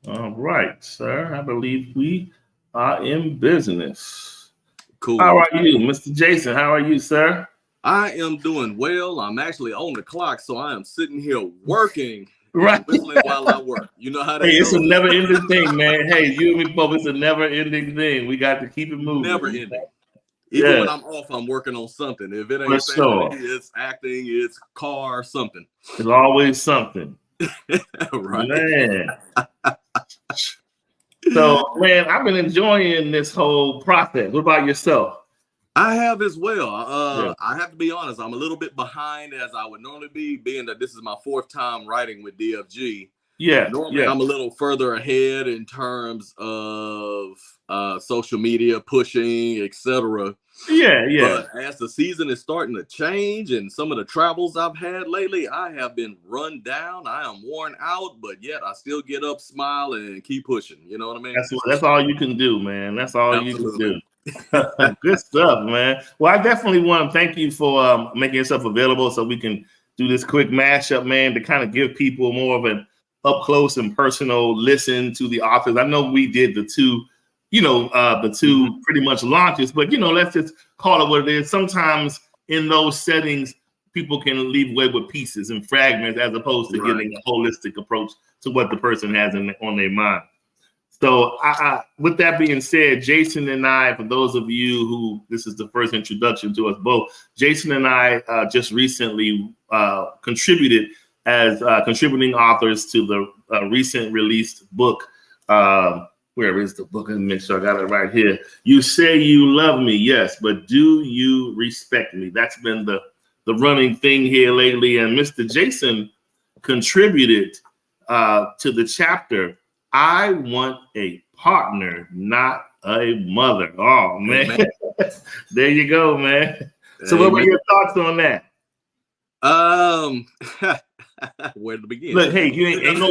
All right, sir. I believe we are in business. How Cool. are you, Mr. Jason? How are you, sir? I am doing well. I'm actually on the clock, so I am sitting here working Right. and whistling while I work. You know how Hey, that it's a goes. never-ending thing, man. Hey, you and me both. It's a never-ending thing. We got to keep it Never moving. ending. Even Yeah, when I'm off, I'm working on something. If it for ain't family, sure. it's acting, it's car, something. There's always something, Right. man. So, man, I've been enjoying this whole process. What about yourself? I have as well. Yeah, I have to be honest. I'm a little bit behind as I would normally be, being that this is my fourth time writing with DFG. yeah, Normally, yeah, I'm a little further ahead in terms of social media pushing, etc. yeah, yeah. But as the season is starting to change and some of the travels I've had lately, I have been run down. I am worn out, but yet I still get up, smile, and keep pushing. You know what I mean? That's all you can do, man. That's all you can Absolutely. do. Good stuff, man. Well, I definitely want to thank you for making yourself available so we can do this quick mashup, man, to kind of give people more of an up close and personal listen to the authors. I know we did the two, the Mhm. two pretty much launches, but let's just call it what it is. Sometimes in those settings, people can leave away with pieces and fragments as opposed to Right. getting a holistic approach to what the person has on their mind. So, with that being said, Jason and I, for those of you who this is the first introduction to us both, Jason and I just recently contributed as contributing authors to the recent released book. Where is the book? Let me make sure I got it right here. You say you love me, yes, but do you respect me? That's been the running thing here lately. And Mr. Jason contributed to the chapter. I want a partner, not a mother. Oh man, Amen. there you go, man. So, what were Amen. your thoughts on that? Um, where to begin? Look, hey, you ain't no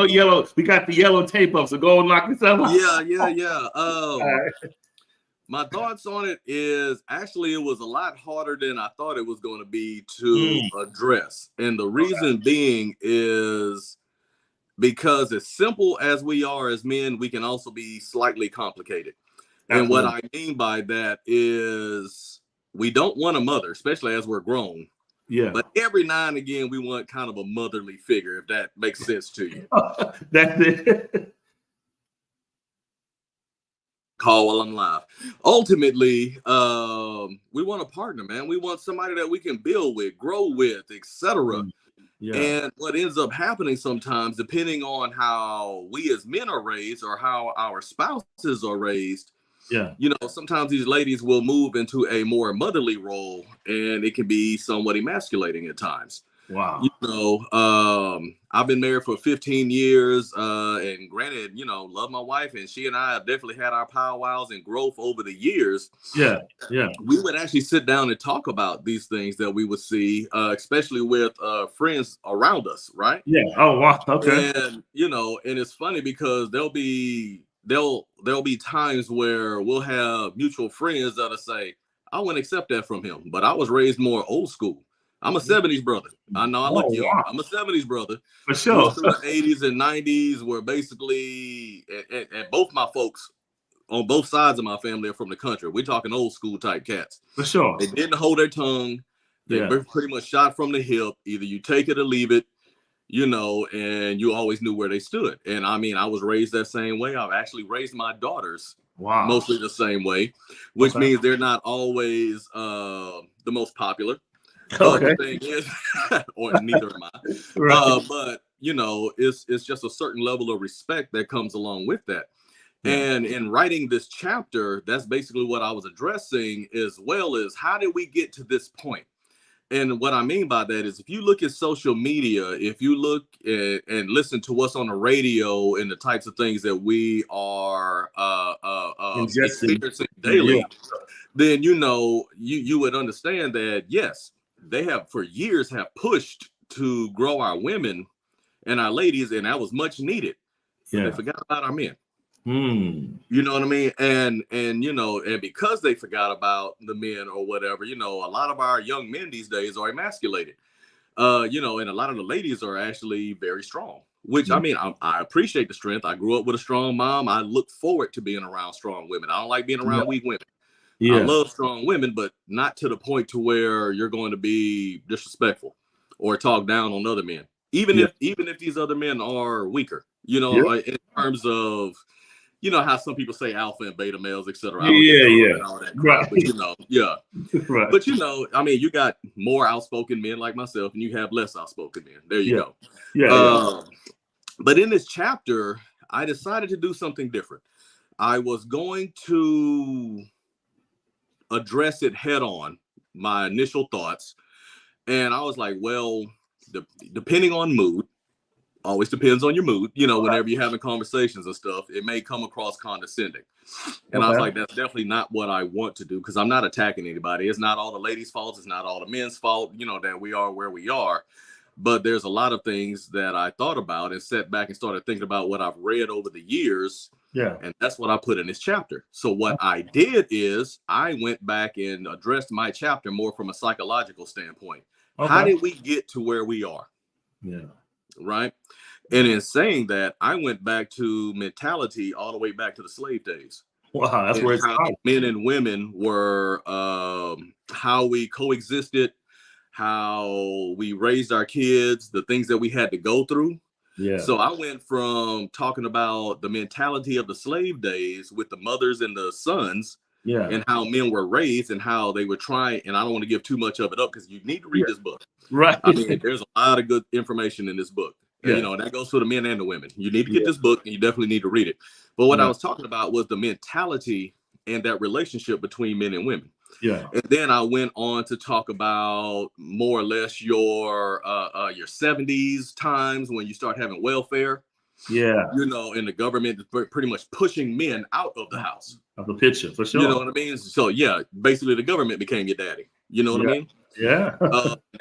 yellow. We got the yellow tape up, so go and knock yourself out. Yeah. All right. My thoughts on it is actually it was a lot harder than I thought it was going to be to Mm, address. And the okay. reason being is because as simple as we are as men, we can also be slightly complicated. And what Absolutely. I mean by that is we don't want a mother, especially as we're grown. Yeah. But every now and again, we want kind of a motherly figure, if that makes sense to you. That's it. Call while I'm live. Ultimately, we want a partner, man. We want somebody that we can build with, grow with, etc. Mm, yeah. And what ends up happening sometimes, depending on how we as men are raised or how our spouses are raised, Yeah. sometimes these ladies will move into a more motherly role, and it can be somewhat emasculating at times. Wow. I've been married for 15 years, and granted, love my wife, and she and I have definitely had our powwows and growth over the years. Yeah. Yeah. We would actually sit down and talk about these things that we would see, especially with friends around us, right? Yeah. Oh wow. Okay. And it's funny because there'll be times where we'll have mutual friends that'll say, I wouldn't accept that from him, but I was raised more old school. I'm a 70s brother. I know I look Oh young. wow. I'm a 70s brother. For Grew sure. up through the 80s and 90s, where basically, and both my folks on both sides of my family are from the country. We're talking old school type cats. For sure. They didn't hold their tongue. They Yeah. were pretty much shot from the hip. Either you take it or leave it, and you always knew where they stood. And I mean, I was raised that same way. I've actually raised my daughters Wow. mostly the same way, which Okay. means they're not always the most popular. But the Okay. thing is, or neither am I. Right. But it's just a certain level of respect that comes along with that. Yeah. And in writing this chapter, that's basically what I was addressing, as well as how did we get to this point? And what I mean by that is if you look at social media, if you look at, and listen to what's on the radio and the types of things that we are Ingesting. experiencing Yeah. daily, then you would understand that yes, they have for years have pushed to grow our women and our ladies, and that was much needed, but they Yeah. forgot about our men. Hmm. You know what I mean? And because they forgot about the men or whatever, a lot of our young men these days are emasculated. You know, and a lot of the ladies are actually very strong, which I mean, I appreciate the strength. I grew up with a strong mom. I look forward to being around strong women. I don't like being around weak women. I love strong women, but not to the point to where you're going to be disrespectful or talk down on other men, even if these other men are weaker, you know, in terms of, you know, how some people say alpha and beta males, etc. All that crap, but you know, but you know, I mean, you got more outspoken men like myself, and you have less outspoken men. There you go. But in this chapter, I decided to do something different. I was going to address it head on, my initial thoughts, and I was like, well, depending on mood. Always depends on your mood, you know, whenever you're having conversations and stuff, it may come across condescending. And I was like, that's definitely not what I want to do, because I'm not attacking anybody. It's not all the ladies' fault. It's not all the men's fault, you know, that we are where we are. But there's a lot of things that I thought about and sat back and started thinking about what I've read over the years. And that's what I put in this chapter. So what I did is I went back and addressed my chapter more from a psychological standpoint. How did we get to where we are? Right. And in saying that, I went back to mentality all the way back to the slave days. Wow, that's where it's how men and women were, how we coexisted, how we raised our kids, the things that we had to go through. So I went from talking about the mentality of the slave days with the mothers and the sons, and how men were raised and how they would try. And I don't want to give too much of it up, because you need to read this book. I mean, there's a lot of good information in this book. You know, and that goes for the men and the women. You need to get this book, and you definitely need to read it. But what I was talking about was the mentality and that relationship between men and women. And then I went on to talk about more or less your 70s times when you start having welfare. You know, and the government is pretty much pushing men out of the house. Of the picture, for sure. You know what I mean? So basically the government became your daddy. You know what I mean?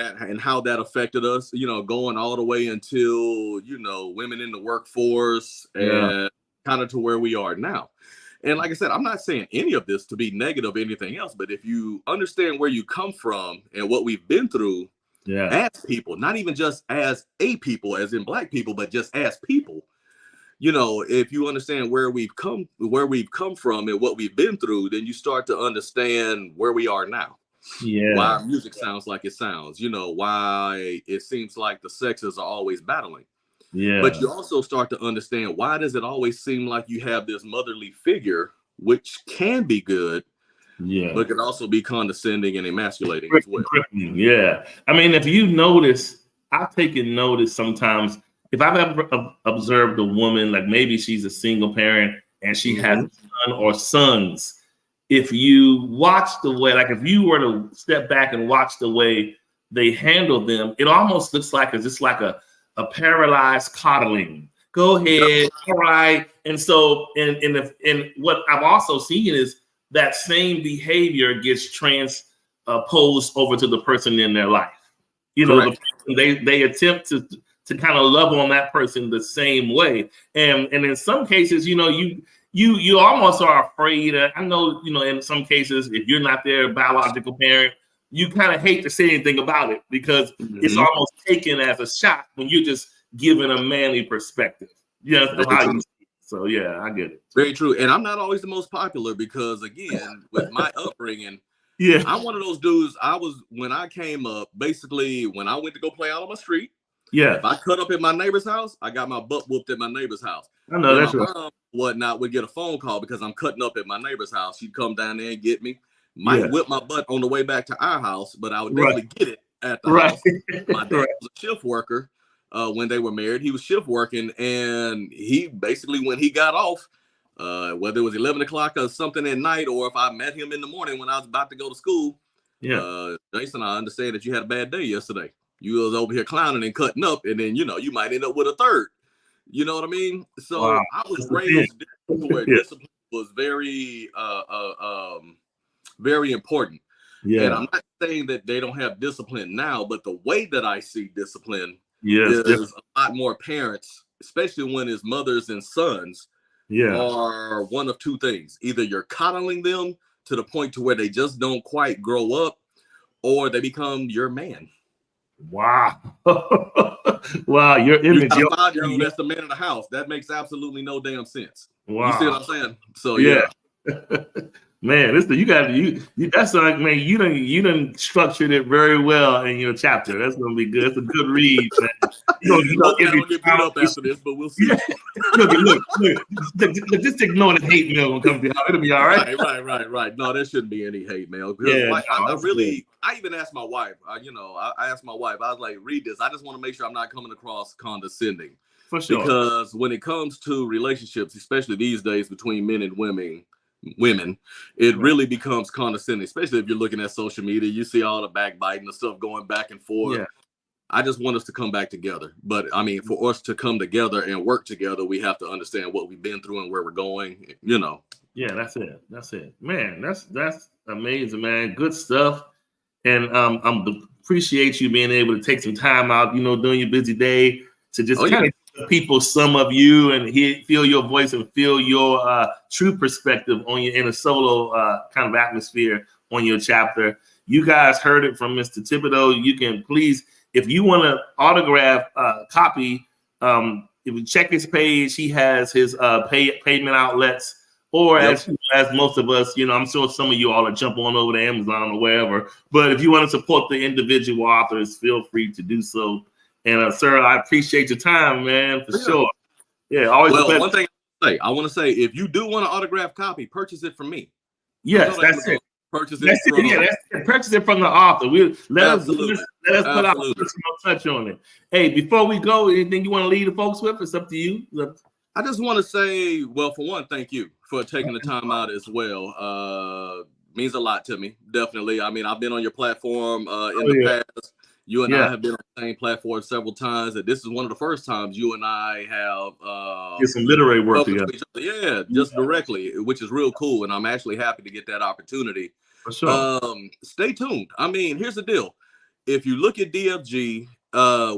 And how that affected us, you know, going all the way until, you know, women in the workforce and kind of to where we are now. And like I said, I'm not saying any of this to be negative or anything else, but if you understand where you come from and what we've been through as people, not even just as a people, as in Black people, but just as people, you know, if you understand where we've come from and what we've been through, then you start to understand where we are now. Why our music sounds like it sounds, you know, why it seems like the sexes are always battling. But you also start to understand, why does it always seem like you have this motherly figure, which can be good, but can also be condescending and emasculating as well. I mean, if you notice, I've taken notice sometimes, if I've ever observed a woman, like maybe she's a single parent and she has a son or sons, if you watch the way, like if you were to step back and watch the way they handle them, it almost looks like it's just like a paralyzed coddling. Go ahead, all right. And so, and what I've also seen is that same behavior gets transposed over to the person in their life. You know, they attempt to kind of love on that person the same way, and in some cases, you know, you almost are afraid. I know, you know, in some cases, if you're not their biological parent, you kind of hate to say anything about it, because it's almost taken as a shot when you're just giving a manly perspective. So yeah, I get it. Very true. And I'm not always the most popular, because again, with my upbringing, I'm one of those dudes. When I came up, basically when I went to go play out on my street, if I cut up at my neighbor's house, I got my butt whooped at my neighbor's house. I know, that's right. Mom, whatnot, would get a phone call because I'm cutting up at my neighbor's house. She'd come down there and get me. Might whip my butt on the way back to our house, but I would definitely get it at the house. My dad was a shift worker when they were married. He was shift working, and he basically, when he got off, whether it was 11 o'clock or something at night, or if I met him in the morning when I was about to go to school, Jason, I understand that you had a bad day yesterday. You was over here clowning and cutting up, and then, you know, you might end up with a third. You know what I mean? So I was raised where discipline was very, very important. And I'm not saying that they don't have discipline now, but the way that I see discipline is a lot more parents, especially when it's mothers and sons, are one of two things. Either you're coddling them to the point to where they just don't quite grow up, or they become your man. Wow. Wow, your image. You got a 5-year-old that's the man of the house. That makes absolutely no damn sense. Wow. You see what I'm saying? So yeah. Man, that's like, man, you done structured it very well in your chapter. That's gonna be good. That's a good read, man. Hopefully I don't get beat up after this, but we'll see. Look, just ignore the hate mail when it comes to it'll be all right. Right. No, there shouldn't be any hate mail. Yeah, I even asked my wife. I asked my wife. I was like, read this. I just want to make sure I'm not coming across condescending. For sure. Because when it comes to relationships, especially these days between men and women, it really becomes condescending, especially if you're looking at social media. You see all the backbiting, the stuff going back and forth. Yeah. I just want us to come back together. But I mean, for us to come together and work together, we have to understand what we've been through and where we're going, Yeah, that's it. Man, that's amazing, man. Good stuff. And appreciate you being able to take some time out, during your busy day to just kind of give people some of you and feel your voice and feel your true perspective in a solo kind of atmosphere on your chapter. You guys heard it from Mr. Thibodeaux. You can please, if you want to autograph copy, if you check his page, he has his payment outlets. Or as most of us, I'm sure some of you all are jump on over to Amazon or wherever. But if you want to support the individual authors, feel free to do so. And sir, I appreciate your time, man, for sure. Yeah, always. Well, one thing I want to say, if you do want an autographed copy, purchase it from me. Yes, that's it. Purchase it from it. Purchase it from the author. Let us put our personal touch on it. Hey, before we go, anything you want to leave the folks with? It's up to you. I just want to say, well, for one, thank you for taking the time out as well. Means a lot to me, definitely. I mean, I've been on your platform in the past. You and I have been on the same platform several times. And this is one of the first times you and I have get some literary work together. Yeah, just directly, which is real cool. And I'm actually happy to get that opportunity. For sure. Stay tuned. I mean, here's the deal. If you look at DFG,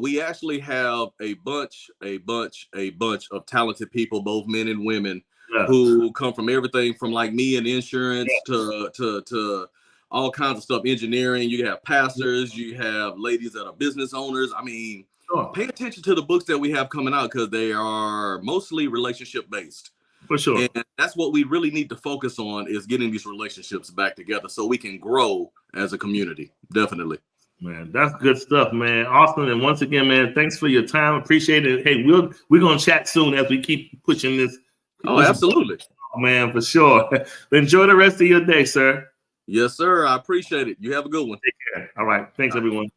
we actually have a bunch of talented people, both men and women, who come from everything from like me in insurance to all kinds of stuff, engineering. You have pastors, you have ladies that are business owners. I mean, pay attention to the books that we have coming out because they are mostly relationship based. For sure. And that's what we really need to focus on is getting these relationships back together so we can grow as a community. Definitely. Man, that's good stuff, man. Awesome. And once again, man, thanks for your time. Appreciate it. Hey, we're gonna chat soon as we keep pushing this. Oh, absolutely. Man, for sure. Enjoy the rest of your day, sir. Yes, sir. I appreciate it. You have a good one. Take care. All right. Thanks, everyone.